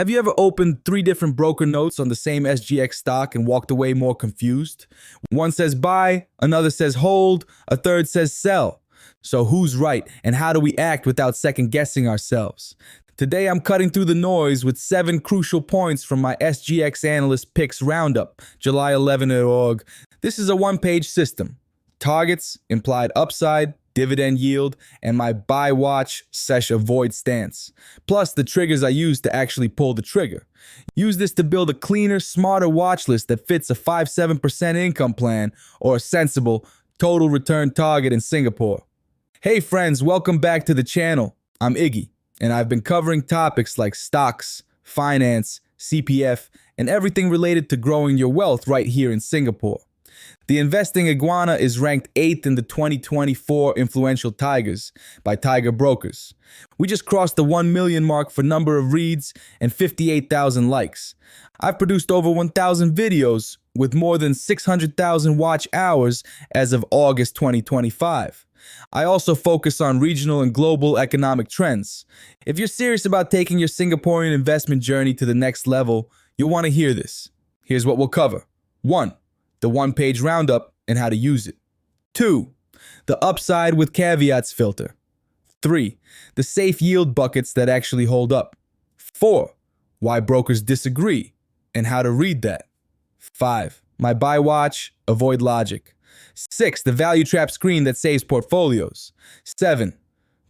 Have you ever opened 3 different broker notes on the same SGX stock and walked away more confused? One says buy, another says hold, a third says sell. So who's right, and how do we act without second-guessing ourselves? Today I'm cutting through the noise with 7 crucial points from my SGX Analyst Picks Roundup, July 11 This is a one-page system. Targets, implied upside, dividend yield, and my buy watch / avoid stance, plus the triggers I use to actually pull the trigger. Use this to build a cleaner, smarter watch list that fits a 5-7% income plan or a sensible total return target in Singapore. Hey friends, welcome back to the channel. I'm Iggy, and I've been covering topics like stocks, finance, CPF, and everything related to growing your wealth right here in Singapore. The Investing Iguana is ranked 8th in the 2024 Influential Tigers by Tiger Brokers. We just crossed the 1 million mark for number of reads and 58,000 likes. I've produced over 1,000 videos with more than 600,000 watch hours as of August 2025. I also focus on regional and global economic trends. If you're serious about taking your Singaporean investment journey to the next level, you'll want to hear this. Here's what we'll cover. 1. The one-page roundup and how to use it. 2. The upside with caveats filter. 3. The safe yield buckets that actually hold up. 4. Why brokers disagree and how to read that. 5. My buy watch, avoid logic. 6. The value trap screen that saves portfolios. 7.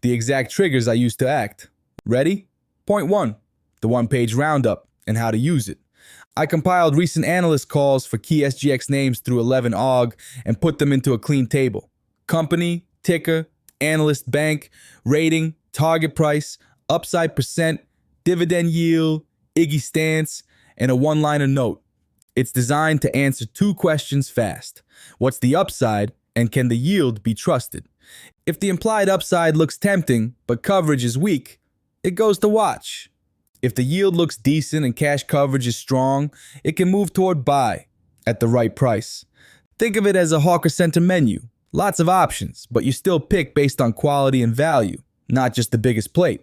The exact triggers I use to act. Ready? Point 1. The one-page roundup and how to use it. I compiled recent analyst calls for key SGX names through 11 AUG and put them into a clean table. Company, ticker, analyst bank, rating, target price, upside percent, dividend yield, Iggy stance, and a one-liner note. It's designed to answer 2 questions fast. What's the upside, and can the yield be trusted? If the implied upside looks tempting, but coverage is weak, it goes to watch. If the yield looks decent and cash coverage is strong, it can move toward buy at the right price. Think of it as a hawker center menu. Lots of options, but you still pick based on quality and value, not just the biggest plate.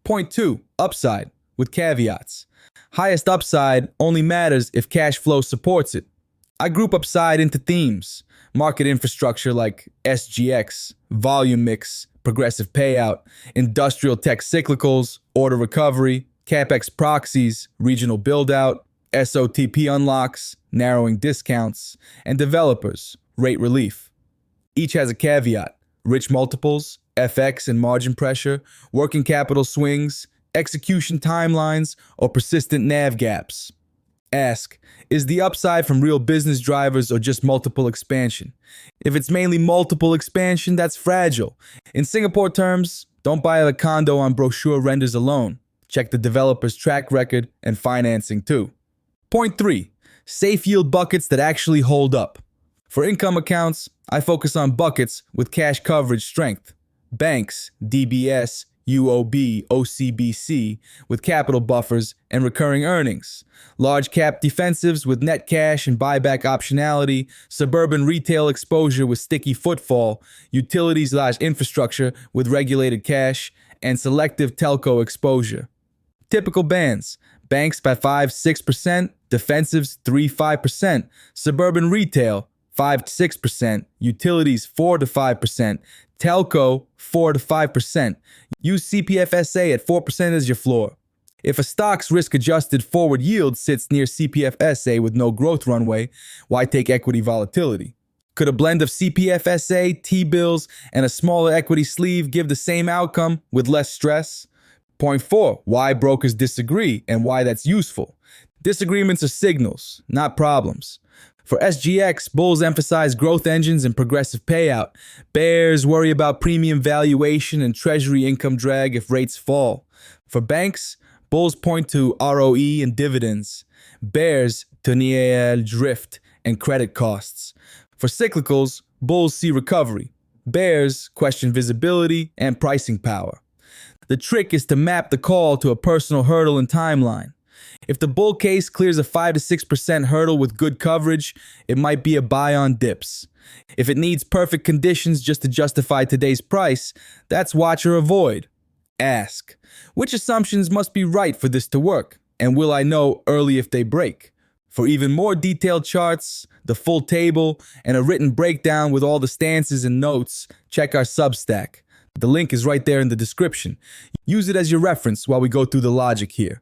Point 2. Upside with caveats. Highest upside only matters if cash flow supports it. I group upside into themes. Market infrastructure like SGX, volume mix, progressive payout, industrial tech cyclicals, order recovery, CapEx proxies, regional build-out, SOTP unlocks, narrowing discounts, and developers, rate relief. Each has a caveat: rich multiples, FX and margin pressure, working capital swings, execution timelines, or persistent NAV gaps. Ask, is the upside from real business drivers or just multiple expansion? If it's mainly multiple expansion, that's fragile. In Singapore terms, don't buy a condo on brochure renders alone. Check the developer's track record and financing too. Point 3. Safe yield buckets that actually hold up. For income accounts, I focus on buckets with cash coverage strength. Banks, DBS, UOB, OCBC with capital buffers and recurring earnings. Large cap defensives with net cash and buyback optionality. Suburban retail exposure with sticky footfall. Utilities/infrastructure with regulated cash. And selective telco exposure. Typical bands: banks by 5-6%, defensives 3-5%, suburban retail 5-6%, utilities 4-5%, telco 4-5%. Use CPF SA at 4% as your floor. If a stock's risk-adjusted forward yield sits near CPF SA with no growth runway, why take equity volatility? Could a blend of CPF SA, T-bills, and a smaller equity sleeve give the same outcome with less stress? Point 4. Why brokers disagree and why that's useful. Disagreements are signals, not problems. For SGX, bulls emphasize growth engines and progressive payout. Bears worry about premium valuation and treasury income drag if rates fall. For banks, bulls point to ROE and dividends. Bears to NIL drift and credit costs. For cyclicals, bulls see recovery. Bears question visibility and pricing power. The trick is to map the call to a personal hurdle and timeline. If the bull case clears a 5-6% hurdle with good coverage, it might be a buy on dips. If it needs perfect conditions just to justify today's price, that's watch or avoid. Ask, which assumptions must be right for this to work? And will I know early if they break? For even more detailed charts, the full table, and a written breakdown with all the stances and notes, check our Substack. The link is right there in the description. Use it as your reference while we go through the logic here.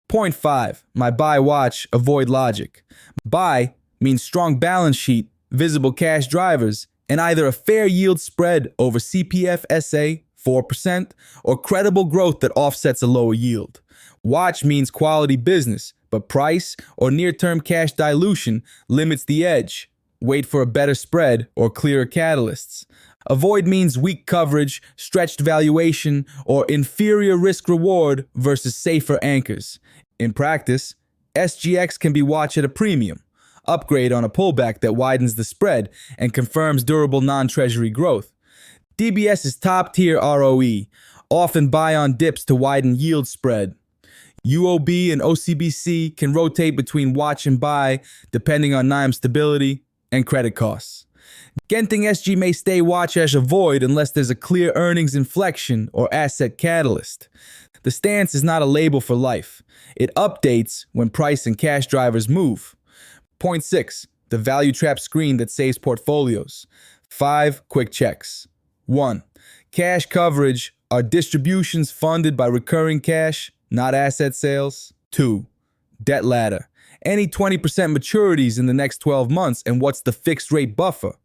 Point 5. My buy watch, avoid logic. Buy means strong balance sheet, visible cash drivers, and either a fair yield spread over CPF SA, 4%, or credible growth that offsets a lower yield. Watch means quality business, but price or near-term cash dilution limits the edge. Wait for a better spread or clearer catalysts. Avoid means weak coverage, stretched valuation, or inferior risk-reward versus safer anchors. In practice, SGX can be watched at a premium. Upgrade on a pullback that widens the spread and confirms durable non-treasury growth. DBS is top-tier ROE, often buy on dips to widen yield spread. UOB and OCBC can rotate between watch and buy depending on NIM stability and credit costs. Genting SG may stay watch as avoid unless there's a clear earnings inflection or asset catalyst. The stance is not a label for life. It updates when price and cash drivers move. Point 6. The value trap screen that saves portfolios. 5 quick checks. 1. Cash coverage are distributions funded by recurring cash, not asset sales. 2. Debt ladder. Any 20% maturities in the next 12 months and what's the fixed rate buffer?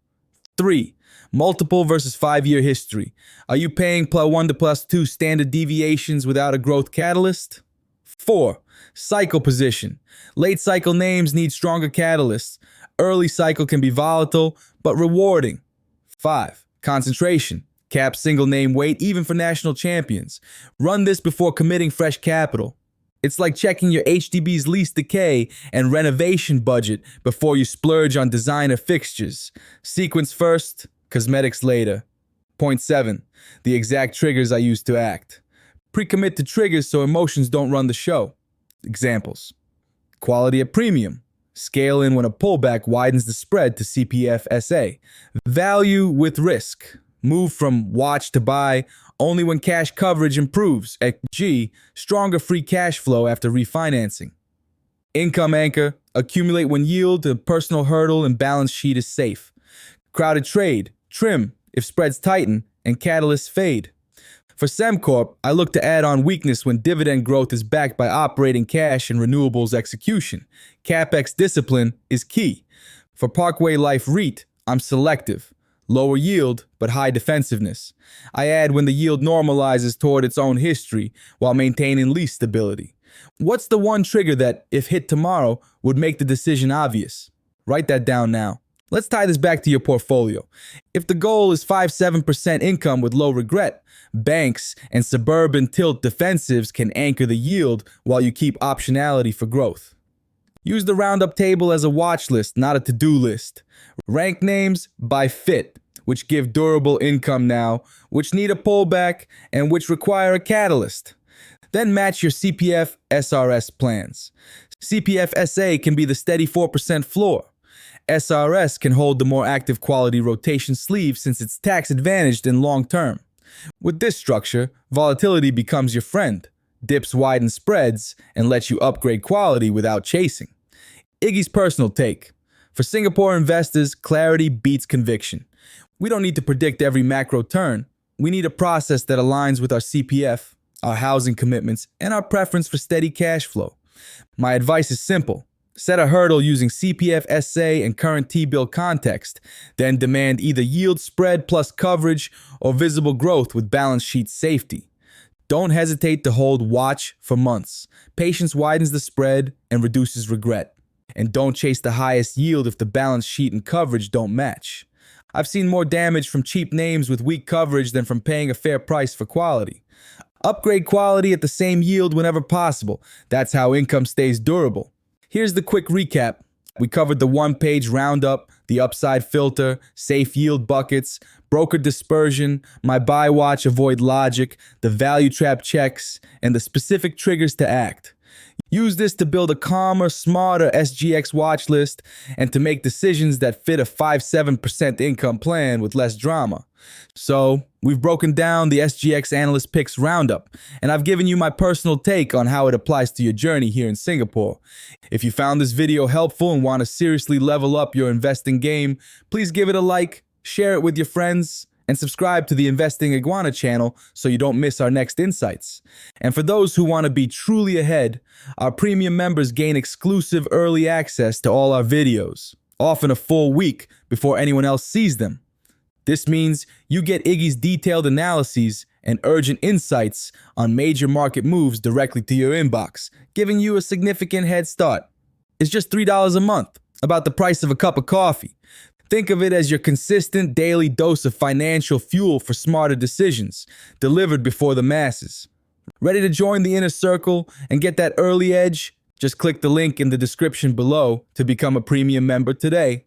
3. Multiple versus 5-year history. Are you paying +1 to +2 standard deviations without a growth catalyst? 4. Cycle position. Late cycle names need stronger catalysts. Early cycle can be volatile, but rewarding. 5. Concentration. Cap single name weight even for national champions. Run this before committing fresh capital. It's like checking your HDB's lease decay and renovation budget before you splurge on designer fixtures. Sequence first, cosmetics later. Point 7. The exact triggers I use to act. Pre-commit to triggers so emotions don't run the show. Examples. Quality at premium. Scale in when a pullback widens the spread to CPF SA. Value with risk. Move from watch to buy only when cash coverage improves. G. Stronger free cash flow after refinancing. Income anchor. Accumulate when yield, a personal hurdle, and balance sheet is safe. Crowded trade. Trim if spreads tighten and catalysts fade. For SemCorp, I look to add on weakness when dividend growth is backed by operating cash and renewables execution. CapEx discipline is key. For Parkway Life REIT, I'm selective. Lower yield, but high defensiveness. I add when the yield normalizes toward its own history while maintaining lease stability. What's the one trigger that, if hit tomorrow, would make the decision obvious? Write that down now. Let's tie this back to your portfolio. If the goal is 5-7% income with low regret, banks and suburban tilt defensives can anchor the yield while you keep optionality for growth. Use the Roundup table as a watch list, not a to-do list. Rank names by fit, which give durable income now, which need a pullback, and which require a catalyst. Then match your CPF SRS plans. CPF SA can be the steady 4% floor. SRS can hold the more active quality rotation sleeve since it's tax-advantaged in long term. With this structure, volatility becomes your friend. Dips widen spreads and lets you upgrade quality without chasing. Iggy's personal take. For Singapore investors, clarity beats conviction. We don't need to predict every macro turn. We need a process that aligns with our CPF, our housing commitments, and our preference for steady cash flow. My advice is simple. Set a hurdle using CPF SA and current T-bill context, then demand either yield spread plus coverage or visible growth with balance sheet safety. Don't hesitate to hold watch for months. Patience widens the spread and reduces regret. And don't chase the highest yield if the balance sheet and coverage don't match. I've seen more damage from cheap names with weak coverage than from paying a fair price for quality. Upgrade quality at the same yield whenever possible. That's how income stays durable. Here's the quick recap. We covered the one-page roundup, the upside filter, safe yield buckets, broker dispersion, my buy watch avoid logic, the value trap checks, and the specific triggers to act. Use this to build a calmer, smarter SGX watch list and to make decisions that fit a 5-7% income plan with less drama. So, we've broken down the SGX Analyst Picks Roundup, and I've given you my personal take on how it applies to your journey here in Singapore. If you found this video helpful and want to seriously level up your investing game, please give it a like, share it with your friends, and subscribe to the Investing Iguana channel so you don't miss our next insights. And for those who want to be truly ahead, our premium members gain exclusive early access to all our videos, often a full week before anyone else sees them. This means you get Iggy's detailed analyses and urgent insights on major market moves directly to your inbox, giving you a significant head start. It's just $3 a month, about the price of a cup of coffee. Think of it as your consistent daily dose of financial fuel for smarter decisions, delivered before the masses. Ready to join the inner circle and get that early edge? Just click the link in the description below to become a premium member today.